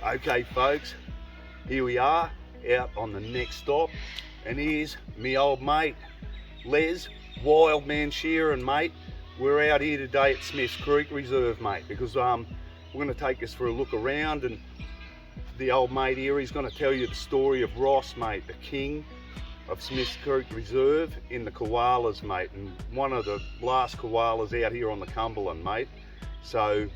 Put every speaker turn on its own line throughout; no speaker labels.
Okay folks, here we are out on the next stop, and here's me old mate Les, wild man shearing mate. We're out here today at Smith's Creek Reserve, mate, because we're going to take us for a look around, and the old mate here, he's going to tell you the story of Ross, mate, the king of Smith's Creek Reserve in the koalas, mate, and one of the last koalas out here on the Cumberland, mate. So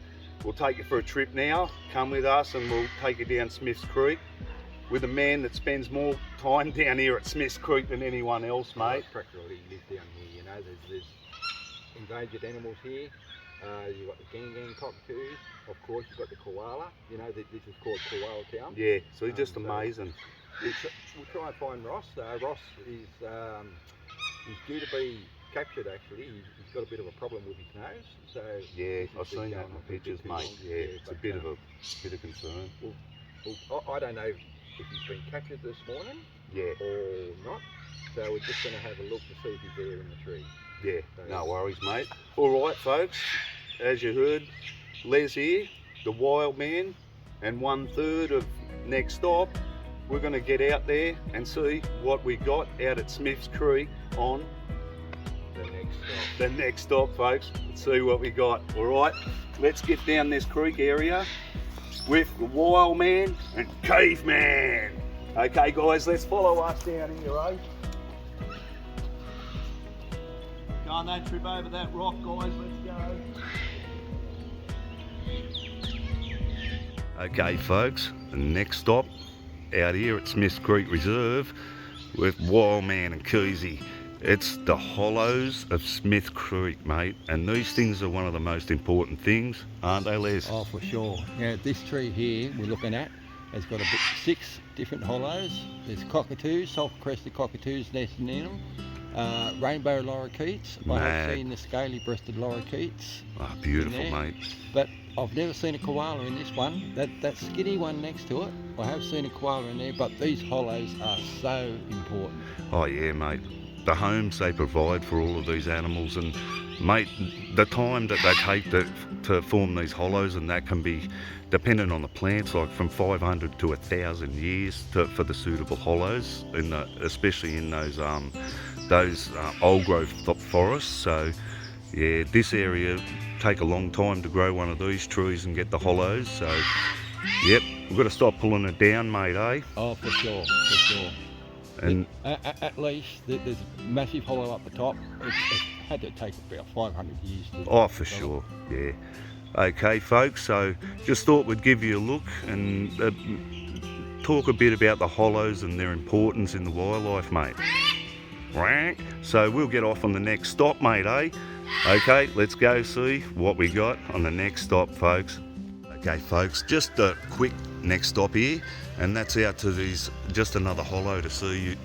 we'll take you for a trip now. Come with us and we'll take you down Smith's Creek with a man that spends more time down here at Smith's Creek than anyone else, mate.
I practically live down here, you know. There's endangered animals here. You've got the gang cockatoos, of course you've got the koala, you know, this is called Koala Town.
Yeah, so he's just amazing.
We'll try and find Ross. Ross is he's due to be captured actually. He's got a bit of a problem with his nose. So
yeah, I've seen that in the pictures, mate. Yeah, it's a bit of concern.
Well, I don't know if he's been captured this morning,
yeah,
or not. So we're just going to have a look to see if he's there in the tree.
Yeah, no worries, mate. All right, folks, as you heard, Les here, the wild man, and 1/3 of next stop. We're going to get out there and see what we got out at Smith's Creek on the next stop, folks. Let's see what we got. All right, let's get down this creek area with the wild man and caveman. Okay, guys, let's follow us down here, eh? Go on, don't trip over that rock, guys. Let's go. Okay, folks, the next stop out here at Smith's Creek Reserve with wild man and Keezy. It's the hollows of Smith Creek, mate, and these things are one of the most important things, aren't they, Les?
Oh, for sure. Yeah, this tree here we're looking at has got 6 different hollows. There's cockatoos, sulphur-crested cockatoos nesting in them. Rainbow lorikeets. I have seen the scaly-breasted lorikeets.
Oh, beautiful, mate.
But I've never seen a koala in this one. That skinny one next to it, I have seen a koala in there, but these hollows are so important.
Oh yeah, mate. The homes they provide for all of these animals, and mate, the time that they take to form these hollows, and that can be dependent on the plants, like from 500 to 1,000 years for the suitable hollows, especially in those old growth forests. So yeah, this area take a long time to grow one of these trees and get the hollows. So yep, we've got to stop pulling it down, mate, eh?
Oh, for sure, for sure.
And
at least there's a massive hollow up the top. It's had to take about 500 years to
for sure, yeah. Okay folks, so just thought we'd give you a look and talk a bit about the hollows and their importance in the wildlife, mate. Right, so we'll get off on the next stop, mate, eh? Okay, let's go see what we got on the next stop, folks. Okay folks, just a quick next stop here, and that's out to these, just another hollow to see.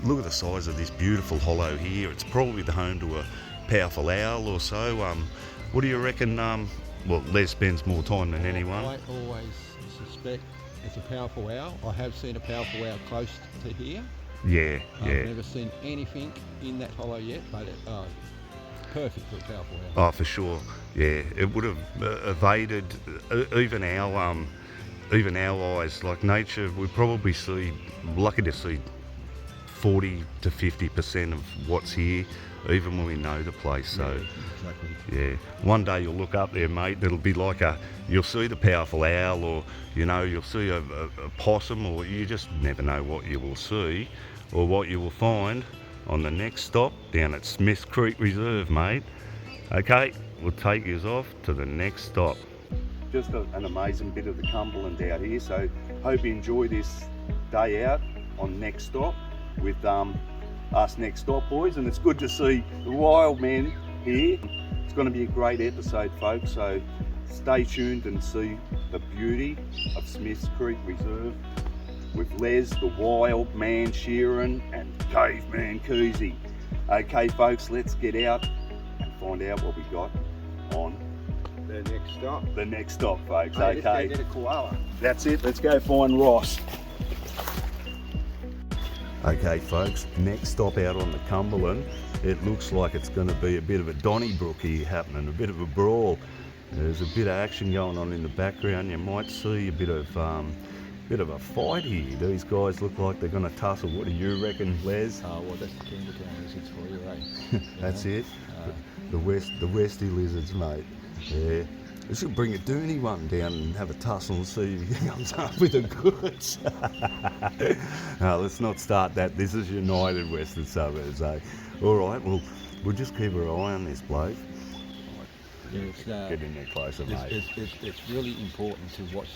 Look at the size of this beautiful hollow here. It's probably the home to a powerful owl or so. What do you reckon? Well, Les spends more time than anyone.
I always suspect it's a powerful owl. I have seen a powerful owl close to here.
Yeah, yeah.
I've never seen anything in that hollow yet, but perfect for a powerful owl.
Oh, for sure. Yeah, it would have evaded even our eyes. Like nature, we probably lucky to see 40 to 50% of what's here, even when we know the place. So
yeah, exactly.
Yeah, one day you'll look up there, mate, it'll be like you'll see the powerful owl, or you'll see a possum, or you just never know what you will see or what you will find on the next stop down at Smith's Creek Reserve, mate. Okay, we'll take you off to the next stop. Just an amazing bit of the Cumberland out here, so hope you enjoy this day out on next stop with us next stop boys, and it's good to see the wild man here. It's going to be a great episode, folks, so stay tuned and see the beauty of Smith's Creek Reserve with Les, the wild man shearing, and caveman Keezy. Okay folks, let's get out and find out what we got on
the next stop.
The next stop, folks.
Hey,
okay.
let's go get a koala.
That's it, let's go find Ross. Okay folks, next stop out on the Cumberland. It looks like it's going to be a bit of a Donnybrook here happening, a bit of a brawl. There's a bit of action going on in the background. You might see a bit of a fight here. These guys look like they're going to tussle. What do you reckon, Les?
Oh, well, that's the Canberra lizards for you, eh?
That's it. The Westie lizards, mate. Yeah. We should bring a Dooney one down and have a tussle and see if he comes up with the goods. No, let's not start that. This is United Western Suburbs, eh? All right, well, we'll just keep our eye on this bloke.
Yeah, it's,
Get in there closer, mate.
it's really important to watch,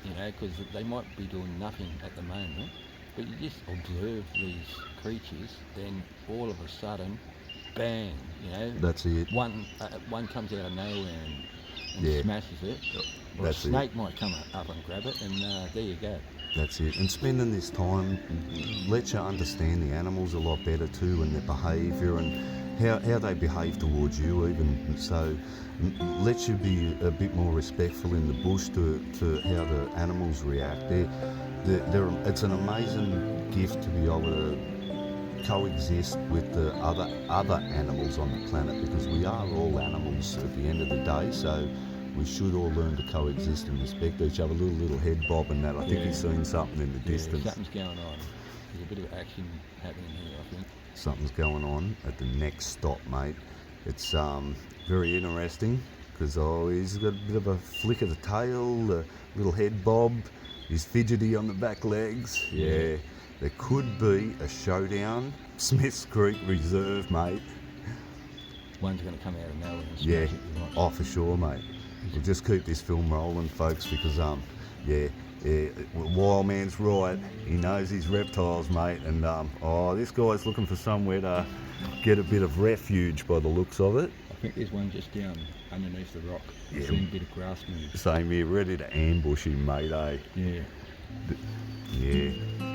because they might be doing nothing at the moment, but you just observe these creatures, then all of a sudden, bang,
That's it.
One comes out of nowhere and
Yeah.
smashes it, or
That's
a snake might come up and grab it, and there you go.
That's it. And spending this time lets you understand the animals a lot better too, and their behaviour and how they behave towards you even. So lets you be a bit more respectful in the bush to how the animals react. It's an amazing gift to be able to coexist with the other animals on the planet, because we are all animals at the end of the day. So we should all learn to coexist and respect each other. Little head bob and that. I think he's seen something in the distance.
Something's going on. There's a bit of action happening here, I think.
Something's going on at the next stop, mate. It's very interesting because he's got a bit of a flick of the tail, a little head bob. He's fidgety on the back legs. Yeah. There could be a showdown. Smiths Creek Reserve, mate.
One's going to come out of nowhere and smash
Yeah.
it.
Oh, for sure, mate. We'll just keep this film rolling, folks, because Wild Man's right. He knows his reptiles, mate, and this guy's looking for somewhere to get a bit of refuge by the looks of it.
I think there's one just down underneath the rock.
Yeah.
Seeing a bit of grass move.
Same here, ready to ambush him, mate, eh?
Yeah.
Yeah.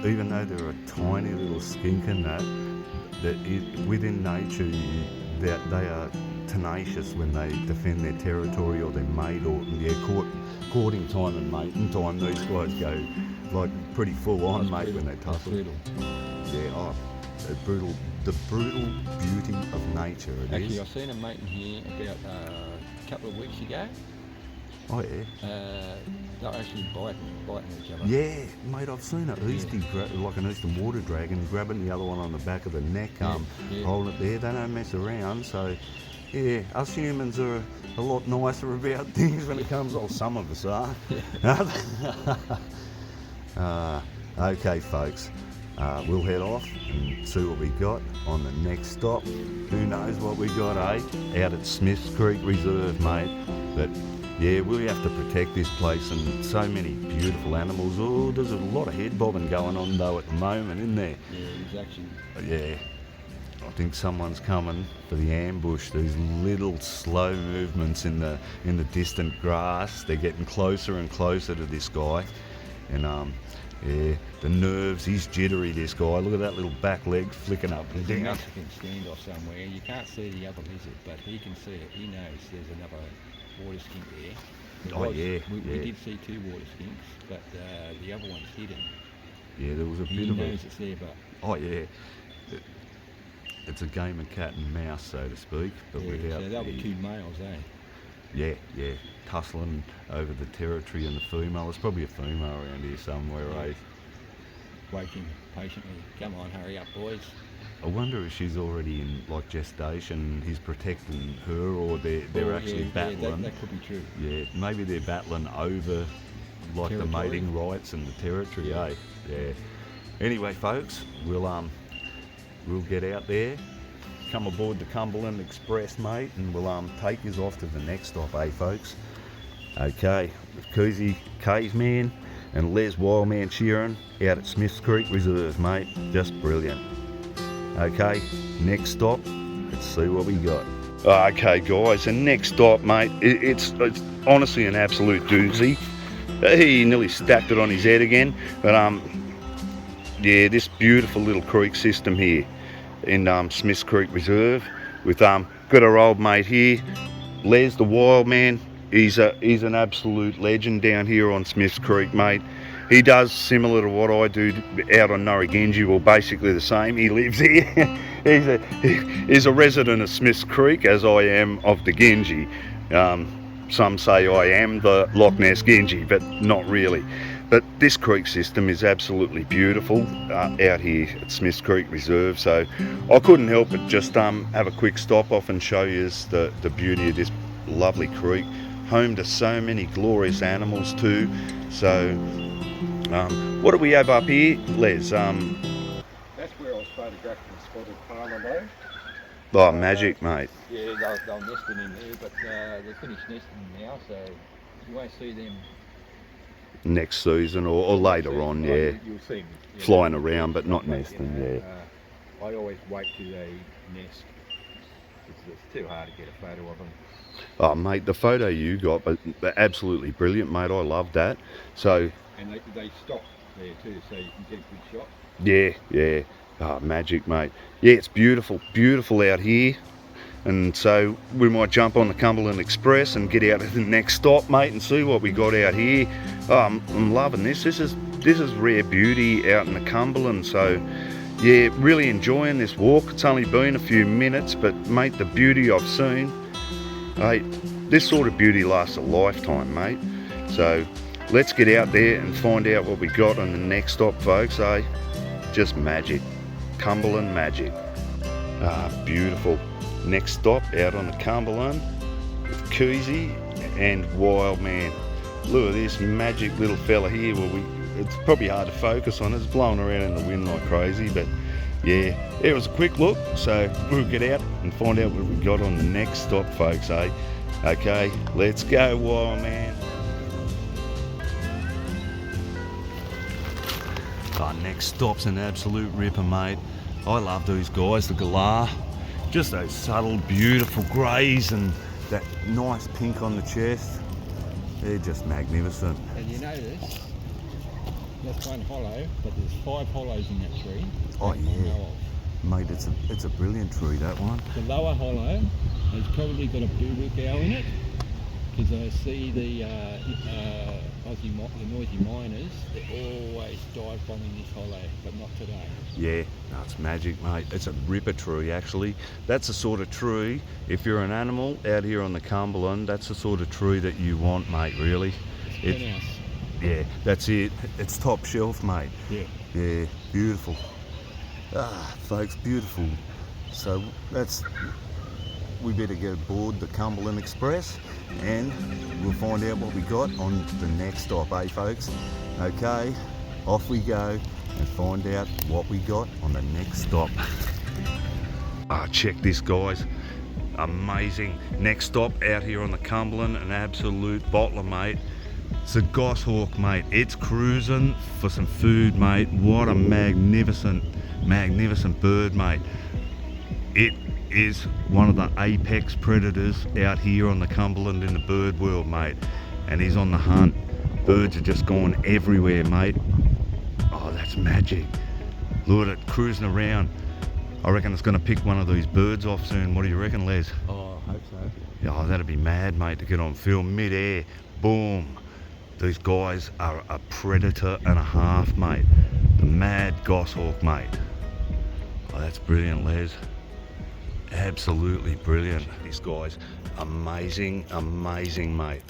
Even though they're a tiny little skink and within nature, they are tenacious when they defend their territory or their mate, or courting time and mating time. These guys go like pretty full on, mate, when they tussle. Yeah, the brutal beauty of nature.
Actually, I've seen a mating here about a couple of weeks ago.
Oh yeah.
They're actually biting each other.
Yeah, mate, I've seen an eastie, like an eastern water dragon, grabbing the other one on the back of the neck, holding it there. They don't mess around, so yeah, us humans are a lot nicer about things when it comes. Well, some of us are. Okay, folks, we'll head off and see what we got on the next stop. Who knows what we got, eh? Out at Smiths Creek Reserve, mate. But yeah, we have to protect this place, and so many beautiful animals. Oh, there's a lot of head bobbing going on though at the moment, isn't there?
Yeah, there's action.
Yeah, I think someone's coming for the ambush. These little slow movements in the distant grass. They're getting closer and closer to this guy, and yeah, the nerves. He's jittery. This guy. Look at that little back leg flicking up and
There's a
down.
Mexican standoff somewhere. You can't see the other lizard, but he can see it. He knows there's another water skink there. We did see two water skinks, but the other one's hidden.
Yeah, there was a
He
bit of
knows it's there, but
Oh yeah. It's a game of cat and mouse, so to speak, but without.
So they'll be two males, eh?
Yeah, tussling over the territory, and the female. There's probably a female around here somewhere, eh?
Waiting patiently. Come on, hurry up, boys.
I wonder if she's already in like gestation. He's protecting her, or they're actually battling.
That could be true.
Yeah, maybe they're battling over like the mating rights and the territory, eh? Yeah. Anyway, folks, we'll get out there, come aboard the Cumberland Express, mate, and we'll take us off to the next stop, eh, folks? Okay, with Koozie Caveman and Les Wildman Sheeran out at Smiths Creek Reserve, mate. Just brilliant. Okay, next stop, let's see what we got. Okay, guys, the next stop, mate, it's honestly an absolute doozy. He nearly stacked it on his head again, but yeah, this beautiful little creek system here in Smiths Creek Reserve with got our old mate here, Les the Wild Man. He's an absolute legend down here on Smiths Creek, mate. He does similar to what I do out on Narragansett, well, basically the same. He lives here. He's a resident of Smiths Creek, as I am of the Genji. some say I am the Loch Ness Genji, but not really. But this creek system is absolutely beautiful out here at Smiths Creek Reserve, so I couldn't help but just have a quick stop off and show you the beauty of this lovely creek, home to so many glorious animals too. So what do we have up here, Les?
That's where I was photographing the spotted koala though.
Oh, magic, mate.
Yeah, they'll nesting in there, but they're finished nesting now, so you won't see them
Next season or later on, yeah.
You'll see them
Flying around, but not nesting, yeah.
I always wait till they nest. It's too hard to get a photo of them.
Oh, mate, the photo you got, but absolutely brilliant, mate. I love that. So.
And they stop there too, so you can get a good shot.
Yeah, yeah. Oh, magic, mate. Yeah, it's beautiful, beautiful out here. And so we might jump on the Cumberland Express and get out to the next stop, mate, and see what we got out here. Oh, I'm loving this. This is rare beauty out in the Cumberland. So, yeah, really enjoying this walk. It's only been a few minutes, but mate, the beauty I've seen, hey, this sort of beauty lasts a lifetime, mate. So let's get out there and find out what we got on the next stop, folks. Eh? Just magic, Cumberland magic. Ah, beautiful. Next stop out on the Cumberland with Keezy and Wild Man. Look at this magic little fella here. Well, it's probably hard to focus on. It's blowing around in the wind like crazy, but yeah, it was a quick look. So we'll get out and find out what we got on the next stop, folks. Eh? Okay, let's go, Wild Man. Our next stop's an absolute ripper, mate. I love these guys, the galah. Just those subtle, beautiful greys and that nice pink on the chest. They're just magnificent.
And you notice, that's one hollow, but there's 5 hollows in that tree.
Oh yeah, mate, it's a brilliant tree, that one.
The lower hollow has probably got a bluebird owl in it, because I see the noisy miners, they're always dive bombing this hollow, but not today.
Yeah, no, it's magic, mate. It's a ripper tree, actually. That's the sort of tree, if you're an animal out here on the Cumberland, that's the sort of tree that you want, mate, really.
Penthouse.
Yeah, that's it. It's top shelf, mate.
Yeah.
Yeah, beautiful. Ah, folks, beautiful. So we better get aboard the Cumberland Express and we'll find out what we got on the next stop, eh, folks? Okay, off we go and find out what we got on the next stop. Ah, check this, guys. Amazing. Next stop out here on the Cumberland, an absolute bottler, mate. It's a goshawk, mate. It's cruising for some food, mate. What a magnificent, magnificent bird, mate. It is one of the apex predators out here on the Cumberland in the bird world, mate. And he's on the hunt. Birds are just going everywhere, mate. Oh, that's magic. Look at it, cruising around. I reckon it's going to pick one of these birds off soon. What do you reckon, Les?
Oh, I hope so.
Oh, that'd be mad, mate, to get on film mid-air. Boom. These guys are a predator and a half, mate. The mad goshawk, mate. Oh, that's brilliant, Les. Absolutely brilliant. This guy's amazing, amazing, mate.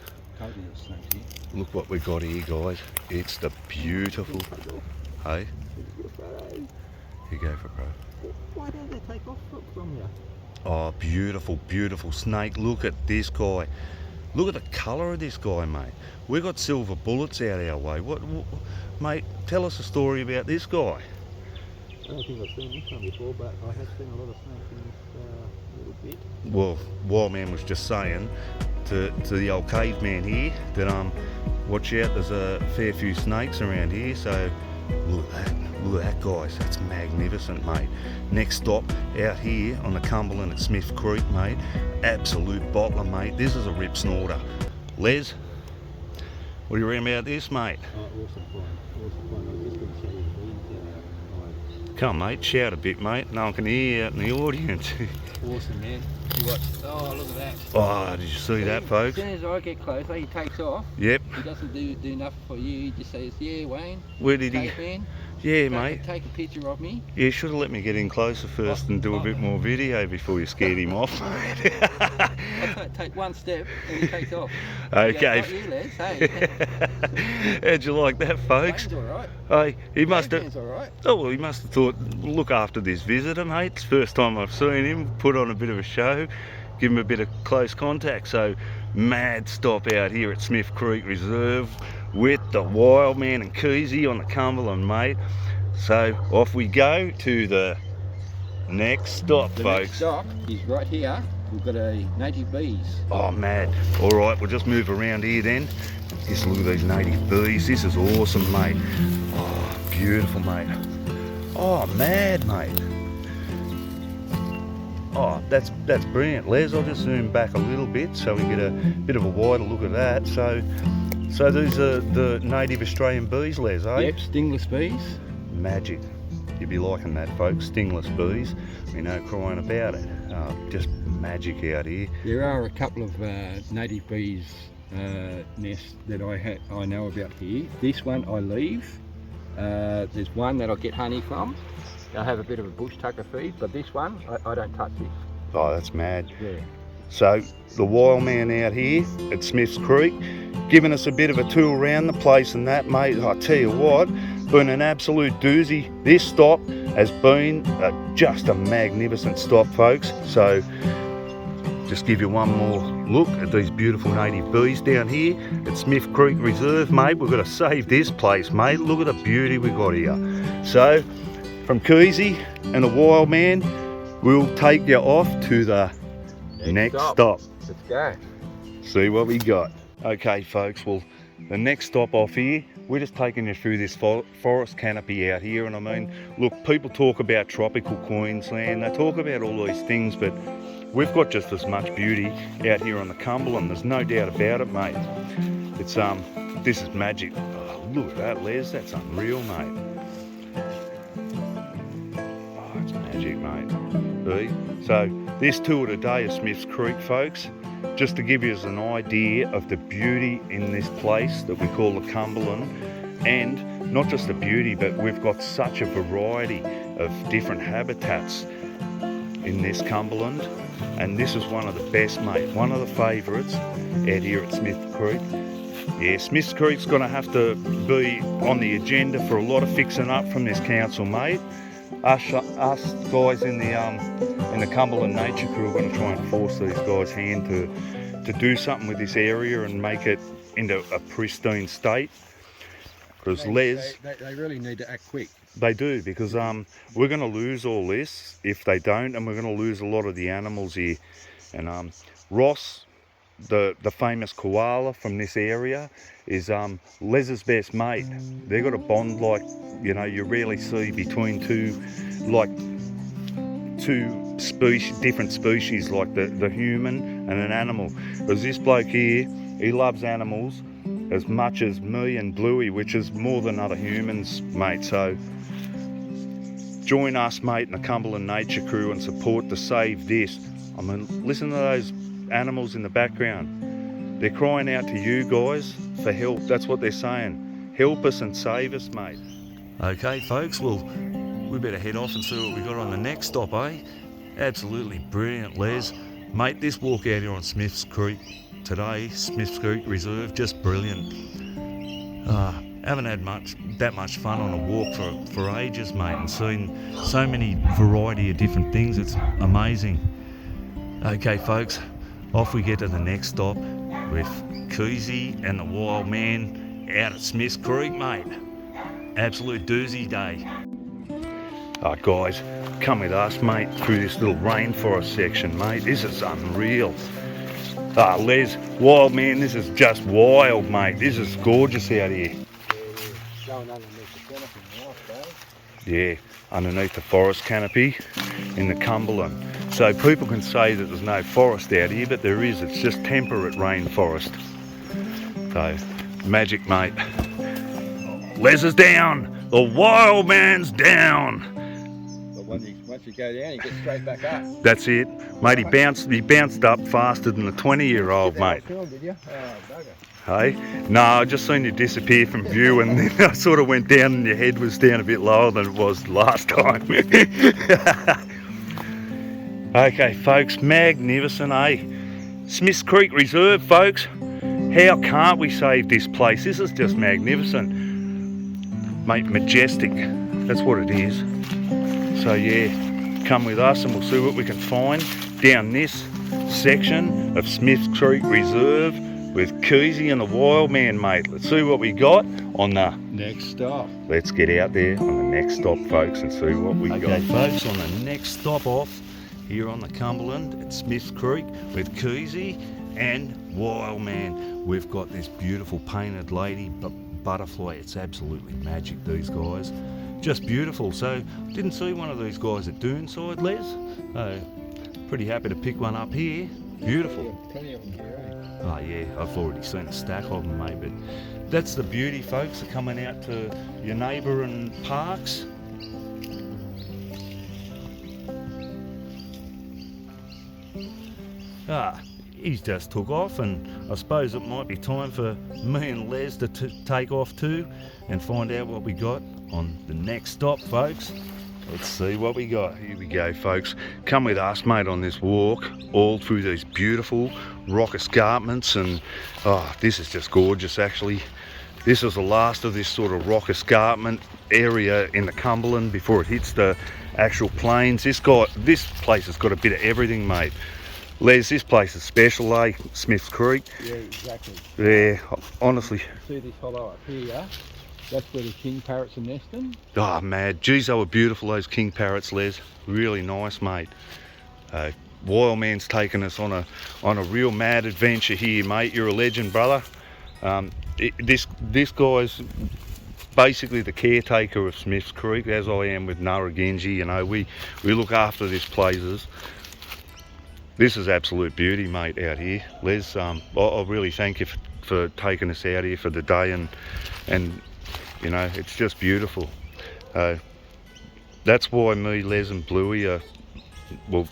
Look what we got here, guys. It's the beautiful. Hey? You go for it, bro.
Why don't they take off from you?
Oh, beautiful, beautiful snake. Look at this guy. Look at the colour of this guy, mate. We've got silver bullets out our way. What, mate, tell us a story about this guy.
I don't think I've seen this one before, but I have seen a lot of snakes in this little bit.
Well, Wild Man was just saying to the old caveman here that watch out, there's a fair few snakes around here, so look at that, guys. That's magnificent, mate. Next stop out here on the Cumberland at Smith Creek, mate. Absolute bottler, mate. This is a rip snorter. Les, what do you reckon about this, mate?
Oh, awesome fun. Awesome fun. I'm just going to show you the
Come, mate, shout a bit, mate. No one can hear you out in the audience.
Awesome, man. You watch. Oh, look at that.
Oh, did you see that, folks?
As soon as I get closer, he takes off.
Yep.
He doesn't do nothing for you. He just says, "Yeah, Wayne."
Where did he?
Caveman.
Yeah, mate.
Take a picture of me.
Yeah, you should have let me get in closer first and do a bit more video before you scared him off.
I'll take one step and he takes off.
Okay.
Not you, Les. Hey.
How'd you like that, folks?
Dane's all right.
Hey, he must have.
Dane's all right.
Oh well, he must have thought, look after this visitor, mate. It's the first time I've seen him. Put on a bit of a show, give him a bit of close contact. So, mad stop out here at Smith Creek Reserve with the wild man and Keezy on the Cumberland, mate. So off we go to the next stop,
The
folks.
next stop is right here. We've got a native bees.
Oh, mad. All right, we'll just move around here then. Just look at these native bees. This is awesome, mate. Oh, beautiful, mate. Oh, mad, mate. Oh, that's brilliant. Les, I'll just zoom back a little bit so we get a bit of a wider look at that. So these are the native Australian bees, Les, eh?
Yep, stingless bees.
Magic. You'll be liking that, folks. Stingless bees. We know crying about it. Just magic out here.
There are a couple of native bees nests that I know about here. This one I leave. There's one that I get honey from. I have a bit of a bush tucker feed, but this one I don't touch this.
Oh, that's mad.
Yeah.
So the wild man out here at Smith's Creek, giving us a bit of a tour around the place and that, mate. I tell you what, been an absolute doozy. This stop has been just a magnificent stop, folks. So just give you one more look at these beautiful native bees down here at Smith Creek Reserve, mate. We've got to save this place, mate. Look at the beauty we got here. So from Keezy and the wild man, we'll take you off to the next stop.
Let's go.
See what we got. Okay, folks, well, the next stop off here, we're just taking you through this forest canopy out here. And I mean, look, people talk about tropical Queensland, they talk about all these things, but we've got just as much beauty out here on the Cumberland. There's no doubt about it, mate. It's this is magic. Oh, look at that, Les, that's unreal, mate. Oh, it's magic, mate. See? So this tour today of Smith's Creek, folks, just to give you an idea of the beauty in this place that we call the Cumberland, and not just the beauty, but we've got such a variety of different habitats in this Cumberland, and this is one of the best, mate, one of the favourites out here at Smith Creek. Yeah, Smith's Creek's going to have to be on the agenda for a lot of fixing up from this council, mate. Us guys in the Cumberland Nature Crew are going to try and force these guys' hand to do something with this area and make it into a pristine state. Because Les,
they really need to act quick.
they do, because we're going to lose all this if they don't, and we're going to lose a lot of the animals here. And Ross, the famous koala from this area, is Les's best mate. They've got a bond like, you know, you rarely see between two different species, like the human and an animal. Because this bloke here, he loves animals as much as me and Bluey, which is more than other humans, mate. So join us, mate, in the Cumberland Nature Crew and support to save this. I mean, listen to those animals in the background. They're crying out to you guys for help. That's what they're saying. Help us and save us, mate. Okay, folks, well, we better head off and see what we got on the next stop, eh? Absolutely brilliant, Les. Mate, this walk out here on Smith's Creek today, Smith's Creek Reserve, just brilliant. Haven't had that much fun on a walk for ages, mate, and seen so many variety of different things. It's amazing. Okay, folks, off we get to the next stop with Keezy and the wild man out at Smith's Creek, mate. Absolute doozy day. Guys, come with us, mate, through this little rainforest section, mate. This is unreal. Les, wild man, this is just wild, mate. This is gorgeous out here.
Going underneath the canopy now, so.
Yeah, underneath the forest canopy in the Cumberland. So people can say that there's no forest out here, but there is. It's just temperate rainforest. So, magic, mate. Les is down. The wild man's down.
But once you go down, you get straight back up.
That's it, mate. He bounced up faster than a 20-year-old, mate.
Film, did you? Oh, bugger.
Hey? No, I just seen you disappear from view, and then I sort of went down and your head was down a bit lower than it was last time. Okay, folks, magnificent, eh? Smiths Creek Reserve, folks. How can't we save this place? This is just magnificent. Mate, majestic. That's what it is. So yeah, come with us and we'll see what we can find down this section of Smiths Creek Reserve with Keezy and the Wild Man, mate. Let's see what we got on the
Next stop.
Let's get out there on the next stop, folks, and see what we got. Okay, folks, on the next stop off here on the Cumberland at Smiths Creek with Keezy and Wild Man, we've got this beautiful painted lady butterfly. It's absolutely magic, these guys. Just beautiful. So, didn't see one of these guys at Doonside, Les. Pretty happy to pick one up here. Beautiful.
Yeah, plenty of them here, eh?
Oh yeah, I've already seen a stack of them, mate, but that's the beauty, folks, of coming out to your neighbouring parks. He's just took off, and I suppose it might be time for me and Les to take off too and find out what we got on the next stop, folks. Let's see what we got. Here we go, folks. Come with us, mate, on this walk all through these beautiful rock escarpments, and this is just gorgeous, actually. This is the last of this sort of rock escarpment area in the Cumberland before it hits the actual plains. This place has got a bit of everything, mate. Les, this place is special, eh? Smiths Creek.
Yeah, exactly.
Yeah, honestly.
See this hollow up here? That's where the king parrots are nesting.
Oh, mad. Geez, they were beautiful, those king parrots, Les. Really nice, mate. Wild Man's taken us on a real mad adventure here, mate. You're a legend, brother. This guy's basically the caretaker of Smiths Creek, as I am with Narragansett. You know, we look after these places. This is absolute beauty, mate, out here. Les, I really thank you for taking us out here for the day, and you know, it's just beautiful. That's why me, Les and Bluey are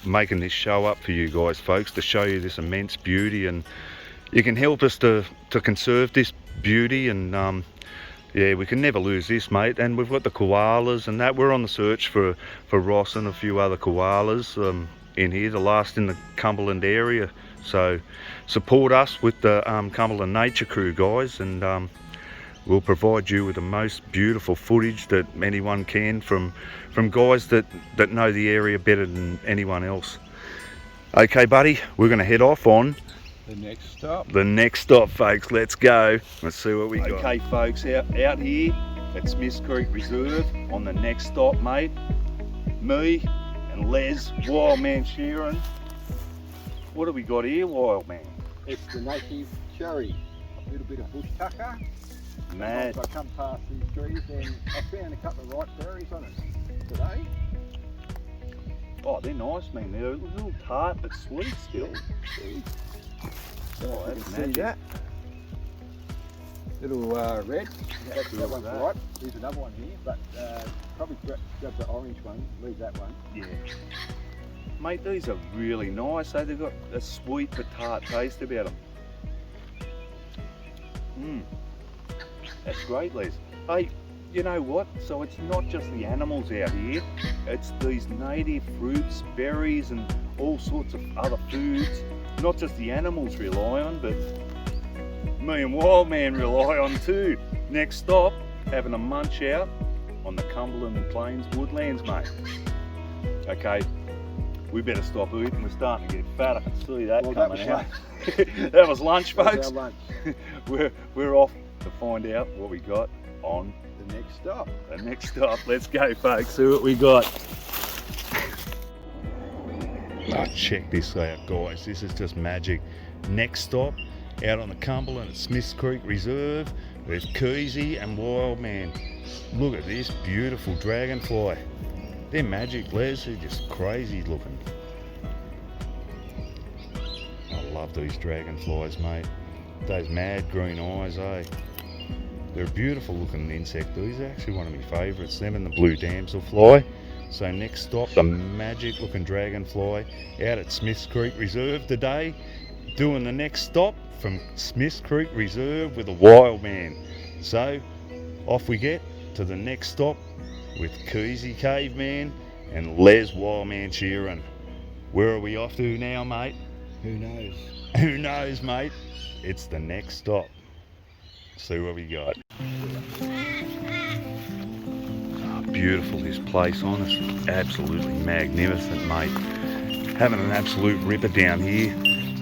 making this show up for you guys, folks, to show you this immense beauty, and you can help us to conserve this beauty, and yeah, we can never lose this, mate. And we've got the koalas and that. We're on the search for Ross and a few other koalas in here, the last in the Cumberland area. So support us with the Cumberland Nature Crew, guys, and we'll provide you with the most beautiful footage that anyone can from guys that know the area better than anyone else. Okay, buddy, we're going to head off on
the next stop.
The next stop, folks. Let's go. Let's see what we got. Okay, folks, out here at Smiths Creek Reserve on the next stop, mate. Me and Les, Wild Man Sheeran. What have we got here, Wild Man?
It's the native cherry. A little bit of bush tucker.
Mad.
Sometimes I come past these trees and I found a couple of ripe berries on it today.
Oh, they're nice, man. They're a little tart but sweet still.
Oh,
that's
magic. See that? Little red. That one's ripe. There's another one here, but probably grab the orange one. Leave that one.
Yeah. Mate, these are really nice. Eh? They've got a sweet but tart taste about them. That's great, Les. Hey, you know what? So it's not just the animals out here. It's these native fruits, berries, and all sorts of other foods. Not just the animals rely on, but me and Wild Man rely on too. Next stop, having a munch out on the Cumberland Plains woodlands, mate. Okay, we better stop eating. We're starting to get fat. I can see that coming out. That was lunch, folks.
Our lunch.
We're off to find out what we got on
the next stop.
The next stop. Let's go, folks. See what we got. Oh, check this out, guys. This is just magic. Next stop, out on the Cumberland at Smiths Creek Reserve with Keezy and Wild Man. Look at this beautiful dragonfly. They're magic, Les. They're just crazy looking. I love these dragonflies, mate. Those mad green eyes, eh? They're a beautiful looking insect. These are actually one of my favourites. Them and the blue damselfly. So next stop, the magic looking dragonfly out at Smiths Creek Reserve today. doing the next stop from Smiths Creek Reserve with a wild man. So off we get to the next stop with Keezy Caveman and Les Wildman Sheeran. Where are we off to now, mate?
Who knows?
Who knows, mate? It's the next stop. See what we got. Beautiful this place, honestly, absolutely magnificent, mate. Having an absolute ripper down here,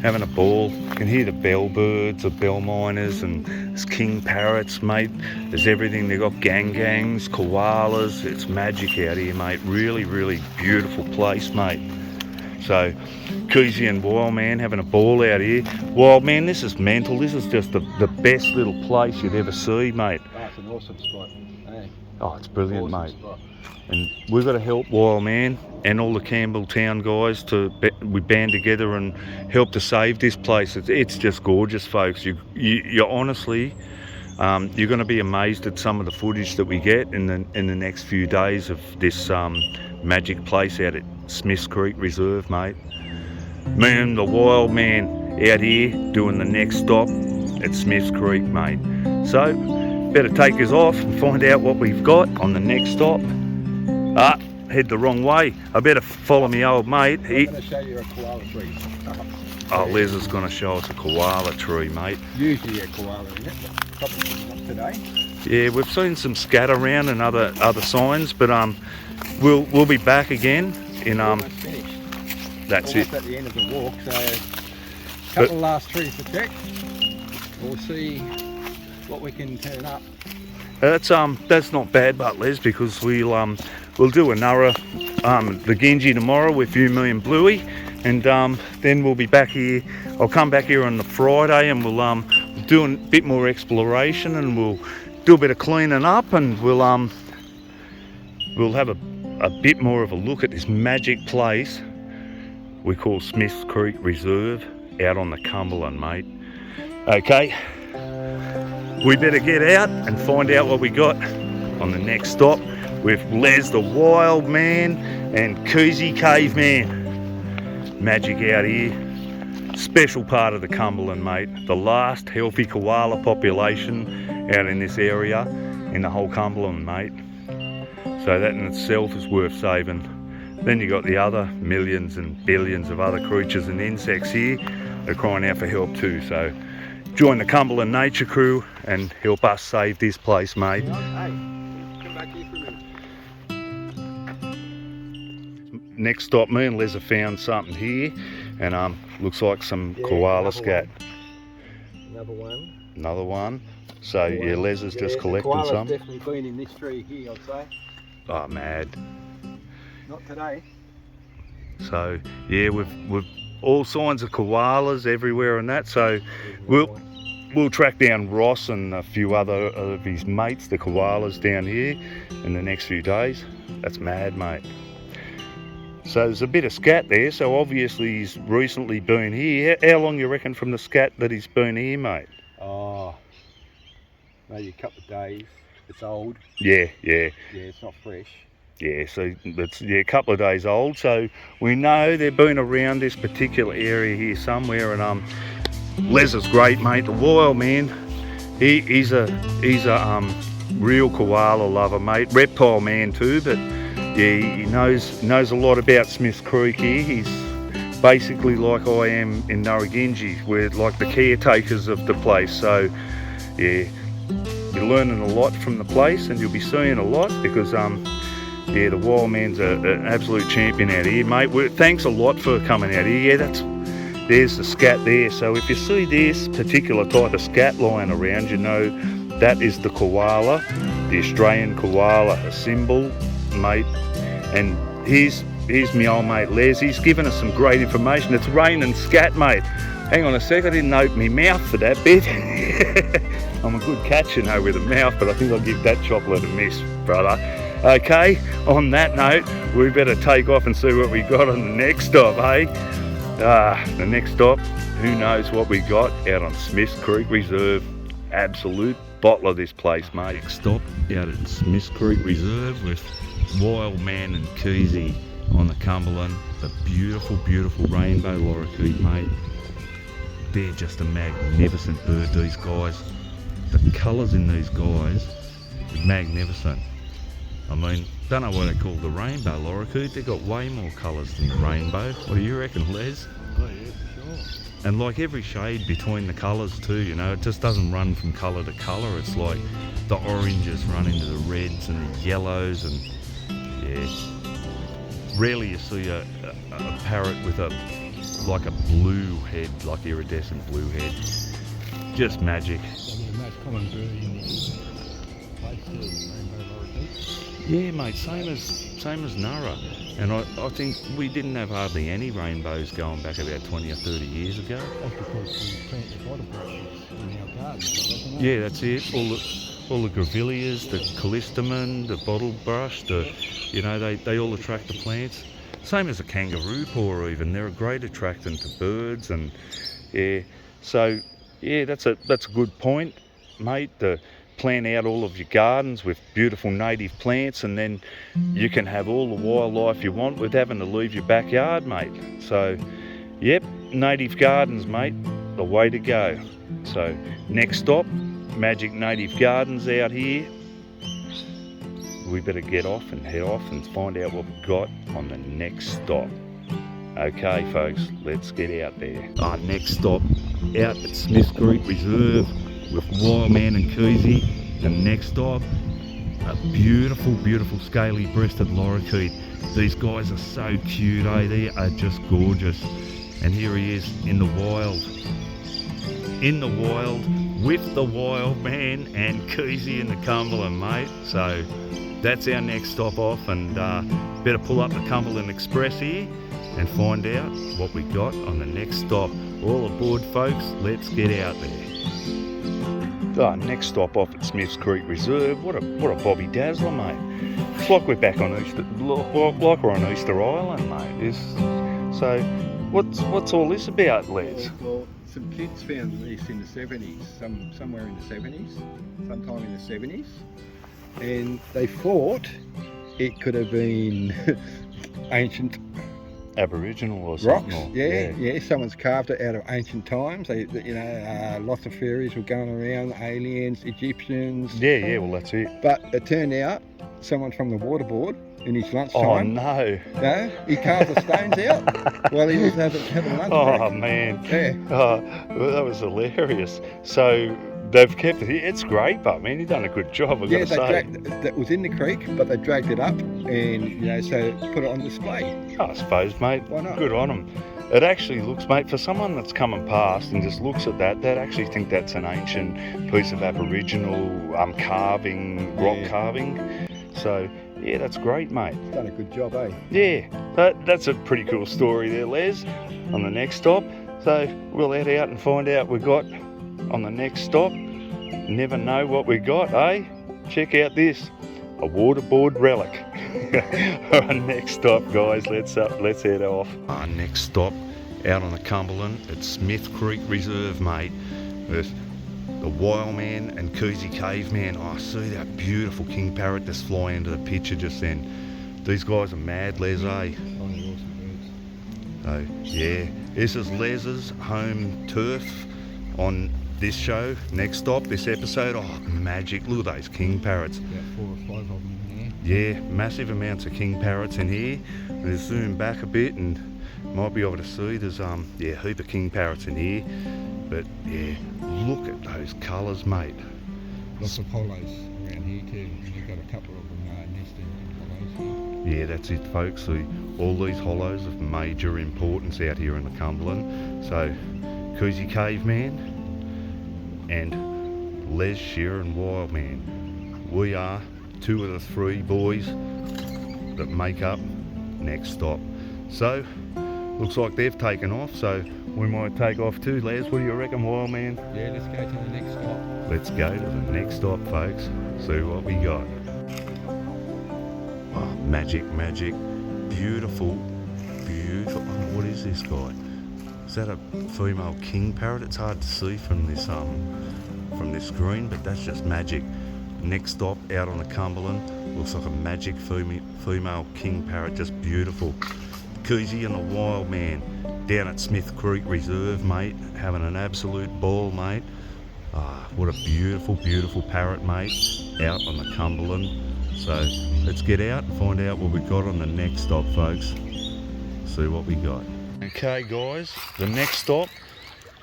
having a ball. You can hear the bellbirds, the bell miners, and there's king parrots, mate. There's everything. They've got gangs, koalas. It's magic out here, mate. Really, really beautiful place, mate. So, Keezy and Wildman having a ball out here. Wildman, this is mental. This is just the best little place you'd ever see, mate.
That's an awesome spot. Hey.
Oh, it's brilliant,
Awesome
mate.
spot.
And we've got to help Wildman and all the Campbelltown guys we band together and help to save this place. It's just gorgeous, folks. You honestly, you're going to be amazed at some of the footage that we get in the next few days of this magic place out at Smiths Creek Reserve, mate. Me and the wild man out here doing the next stop at Smiths Creek, mate. So, better take us off and find out what we've got on the next stop. Head the wrong way. I better follow me old mate.
I'm going to show you a koala tree.
Oh, Les is going to show us a koala tree, mate.
Usually a koala, isn't it? Probably not today.
Yeah, we've seen some scat around and other signs, but we'll be back again in
Almost finished.
That's
Almost
it.
at the end of the walk, so couple of last trees to check. We'll see what we can turn up.
That's not bad, but Les, because we'll do another the Genji tomorrow with you, me and Bluey, and then we'll be back here. I'll come back here on the Friday and we'll do a bit more exploration and we'll do a bit of cleaning up and we'll have a bit more of a look at this magic place we call Smiths Creek Reserve out on the Cumberland, mate. Okay. We better get out and find out what we got on the next stop with Les the Wild Man and Keezy Caveman. Magic out here. Special part of the Cumberland, mate. The last healthy koala population out in this area in the whole Cumberland, mate. So that in itself is worth saving. Then you got the other millions and billions of other creatures and insects here. They're crying out for help too. So join the Cumberland Nature Crew and help us save this place, mate.
Hey, come back here for a minute.
Next stop, me and Les have found something here, and looks like some koala scat.
Another one.
So yeah, Les is just collecting
the koala's
some.
Definitely been in this tree here, I'd say.
Oh, mad.
Not today.
So yeah, we've all signs of koalas everywhere and that. So we'll track down Ross and a few other of his mates, the koalas, down here in the next few days. That's mad, mate. So there's a bit of scat there, so obviously he's recently been here. How long you reckon from the scat that he's been here, mate?
Oh, maybe a couple of days. It's old.
Yeah.
Yeah, it's not fresh.
Yeah, so it's a couple of days old. So we know they've been around this particular area here somewhere. And Les is great, mate. The wild man, he's a real koala lover, mate. Reptile man too, but yeah, he knows a lot about Smiths Creek here. He's basically like I am in Narragansett. We're like the caretakers of the place. So yeah, you're learning a lot from the place, and you'll be seeing a lot because yeah, the wild man's an absolute champion out here, mate. Thanks a lot for coming out here. Yeah, there's the scat there. So if you see this particular type of scat lying around, you know that is the koala, the Australian koala, a symbol, mate. And here's my old mate Les. He's given us some great information. It's raining scat, mate. Hang on a sec, I didn't open my mouth for that bit. I'm a good catch, you know, with a mouth, but I think I'll give that chocolate a miss, brother. Okay, on that note, we better take off and see what we got on the next stop, eh? The next stop, who knows what we got out on Smiths Creek Reserve. Absolute bottle of this place, mate. Next stop, out at Smiths Creek Reserve with Wild Man and Keezy on the Cumberland. The beautiful, beautiful rainbow lorikeet, mate. they're just a magnificent bird, these guys. The colours in these guys is magnificent. I mean, don't know why they call the rainbow lorikeet. They've got way more colours than the rainbow. What do you reckon, Les?
Oh yeah, for sure.
And like every shade between the colours too, you know, it just doesn't run from colour to colour. It's like the oranges run into the reds and the yellows, and yeah. Rarely you see a parrot with like a blue head, like iridescent blue head. Just magic.
So the most common bird in this place is rainbow lorikeets.
Yeah, mate, same as Nara. And I think we didn't have hardly any rainbows going back about 20 or 30 years ago.
That's because we planted the bottle brushes in our gardens, wasn't it?
Yeah, that's it. All the grevilleas, the callistemon, the bottle brush, you know, they all attract the plants. Same as a kangaroo paw even. They're a great attractant to birds, and yeah. So yeah, that's a good point, mate. To plan out all of your gardens with beautiful native plants, and then you can have all the wildlife you want with having to leave your backyard, mate. So yep, native gardens, mate, the way to go. So next stop, Magic Native Gardens out here. We better get off and head off and find out what we've got on the next stop. Okay folks, let's get out there. Our next stop, out at Smith Creek Reserve with Wildman and Keezy. The next stop, a beautiful, beautiful scaly breasted lorikeet. These guys are so cute, eh? They are just gorgeous. And here he is in the wild. In the wild with the Wildman and Keezy in the Cumberland, mate. So that's our next stop off, and better pull up the Cumberland Express here and find out what we got on the next stop. All aboard folks, let's get out there. Next stop off at Smiths Creek Reserve. What a bobby dazzler, mate. It's like we're back on Easter, like we're on Easter Island, mate. So what's all this about, Les?
Well, some kids found this in the 70s, somewhere in the 70s, sometime in the 70s, and they thought it could have been ancient
Aboriginal or something.
rocks. Yeah. Someone's carved it out of ancient times. Lots of theories were going around, aliens, Egyptians.
Yeah. Well, that's it.
But it turned out someone from the water board in his lunchtime.
Oh no!
No, he carved the stones out while he was having lunch break.
Oh man!
Yeah.
Oh, well, that was hilarious. So they've kept it here. It's great, but man, you've done a good job. I've got to say.
That was in the creek, but they dragged it up and so put it on display.
I suppose, mate.
Why not?
Good on them. It actually looks, mate, for someone that's coming past and just looks at that, they'd actually think that's an ancient piece of Aboriginal carving, rock carving. So yeah, that's great, mate.
Done a good job, eh?
Yeah, that's a pretty cool story there, Les, on the next stop. So we'll head out and find out what we got on the next stop. Never know what we got, eh? Check out this, a waterboard relic. Our next stop, guys, let's head off. Our next stop, out on the Cumberland at Smith Creek Reserve, mate, with the Wildman and Keezy Caveman. Oh, see that beautiful king parrot just fly into the picture just then. These guys are mad, Les, eh?
Oh, they're awesome birds.
So yeah, this is Les's home turf on this show. Next stop, this episode. Oh, magic! Look at those king parrots.
About 4 or 5 of them in there.
Yeah, massive amounts of king parrots in here. Let's zoom back a bit and might be able to see there's a heap of king parrots in here. But yeah, look at those colours, mate.
Lots of hollows around here too. We've got a couple of them nesting in hollows here.
Yeah, that's it, folks. See, all these hollows of major importance out here in the Cumberland. So, Keezy Caveman and Les Shearer and Wildman. We are 2 of the 3 boys that make up next stop. So, looks like they've taken off, so we might take off too, Les. What do you reckon, Wildman?
Yeah, let's go to the next stop.
Let's go to the next stop, folks. See what we got. Oh, magic. Beautiful. Oh, what is this guy? Is that a female king parrot? It's hard to see from this screen, but that's just magic. Next stop, out on the Cumberland. Looks like a magic female king parrot, just beautiful. Keezy and the Wildman. down at Smith Creek Reserve, mate, having an absolute ball, mate. What a beautiful, beautiful parrot, mate, out on the Cumberland. So let's get out and find out what we got on the next stop, folks. See what we got. Okay, guys, the next stop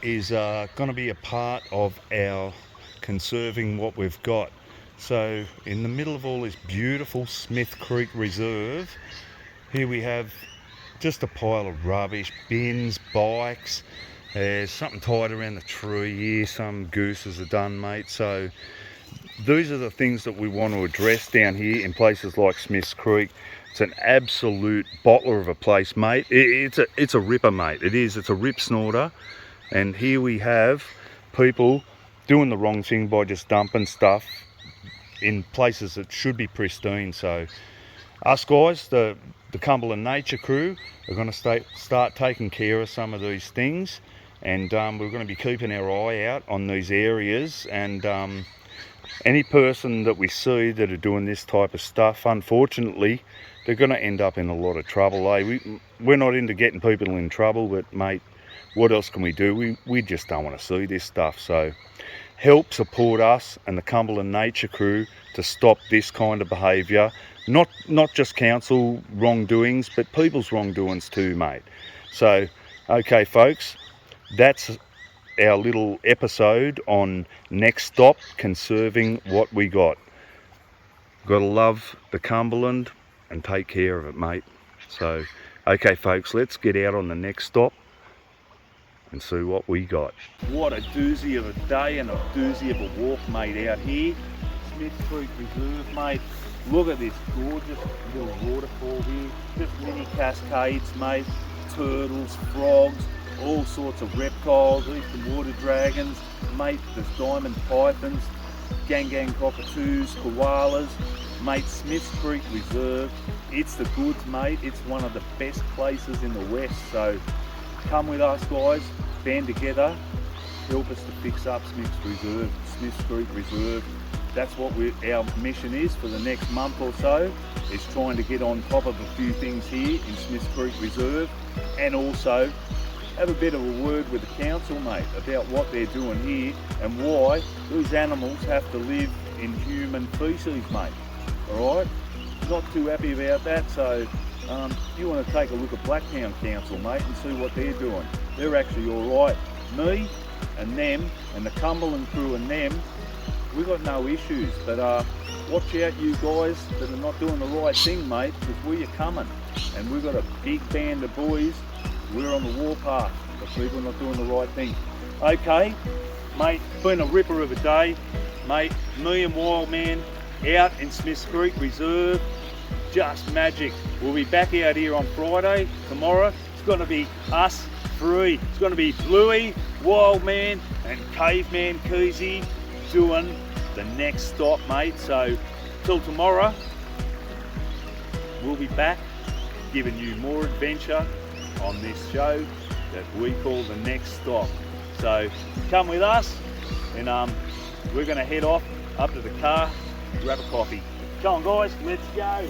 is going to be a part of our conserving what we've got. So in the middle of all this beautiful Smith Creek Reserve, here we have just a pile of rubbish, bins, bikes. There's something tied around the tree here, some gooses are done, mate. So these are the things that we want to address down here in places like Smith's Creek. It's an absolute bottler of a place, mate. It's a ripper, mate. It is. It's a rip snorter. And here we have people doing the wrong thing by just dumping stuff in places that should be pristine. So us guys, the Cumberland Nature crew, are going to start taking care of some of these things, and we're going to be keeping our eye out on these areas, and any person that we see that are doing this type of stuff, unfortunately, they're going to end up in a lot of trouble. We're not into getting people in trouble, but mate, what else can we do? We just don't want to see this stuff. So help support us and the Cumberland Nature crew to stop this kind of behaviour. Not just council wrongdoings, but people's wrongdoings too, mate. So, okay, folks, that's our little episode on next stop, conserving what we got. Got to love the Cumberland and take care of it, mate. So, okay, folks, let's get out on the next stop and see what we got. What a doozy of a day and a doozy of a walk, mate, out here. Smith Creek Reserve, mate. Look at this gorgeous little waterfall here. Just mini cascades, mate. Turtles, frogs, all sorts of reptiles, eastern water dragons, mate. There's diamond pythons, gang cockatoos, koalas. Mate, Smith Creek Reserve, it's the goods, mate. It's one of the best places in the West. So come with us, guys. Band together. Help us to fix up Smith Creek Reserve. That's what our mission is for the next month or so, is trying to get on top of a few things here in Smith Creek Reserve, and also have a bit of a word with the council, mate, about what they're doing here and why these animals have to live in human feces, mate. Alright? Not too happy about that, so you want to take a look at Blacktown Council, mate, and see what they're doing. They're actually alright. Me and them and the Cumberland crew and them, we've got no issues, but watch out, you guys that are not doing the right thing, mate, because we are coming, and we've got a big band of boys. We're on the warpath for people not doing the right thing. Okay, mate, been a ripper of a day, mate. Me and Wild Man out in Smith Creek Reserve, just magic. We'll be back out here on Friday. Tomorrow it's going to be us three. It's going to be Bluey, Wild Man, and Caveman Keezy doing the next stop, mate. So till tomorrow, we'll be back giving you more adventure on this show that we call the next stop. So come with us, and we're going to head off up to the car, grab a coffee. Come on, guys, let's go.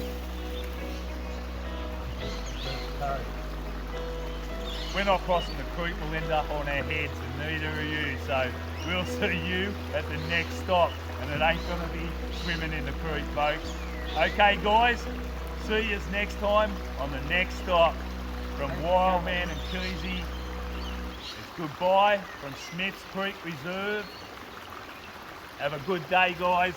We're not crossing the creek, we'll end up on our heads, and neither are you. So we'll see you at the next stop, and it ain't gonna be swimming in the creek, folks. Okay, guys, see you next time on the next stop. From Wild Man and Keezy, it's goodbye from Smith's Creek Reserve. Have a good day, guys.